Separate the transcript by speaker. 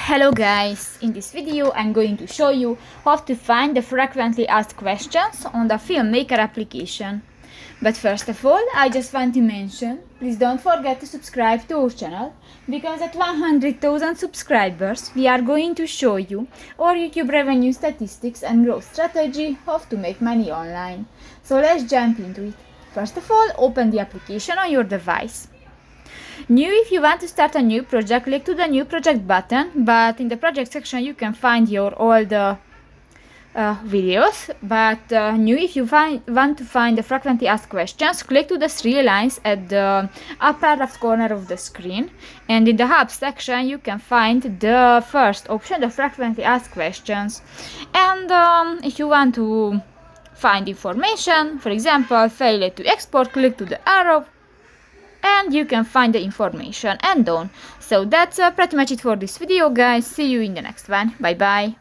Speaker 1: Hello guys, in this video I'm going to show you how to find the frequently asked questions on the FilmMaker application. But first of all, I just want to mention, please don't forget to subscribe to our channel, because at 100,000 subscribers we are going to show you our YouTube revenue statistics and growth strategy, how to make money online. So let's jump into it. First of all, open the application on your device. New, if you want to start a new project, click to the new project button, but in the project section you can find your old videos. But new, if you want to find the frequently asked questions, click to the three lines at the upper left corner of the screen, and in the hub section you can find the first option, the frequently asked questions. And if you want to find information, for example, failure to export, click to the arrow and you can find the information and done. So that's pretty much it for this video, guys. See you in the next one. Bye bye.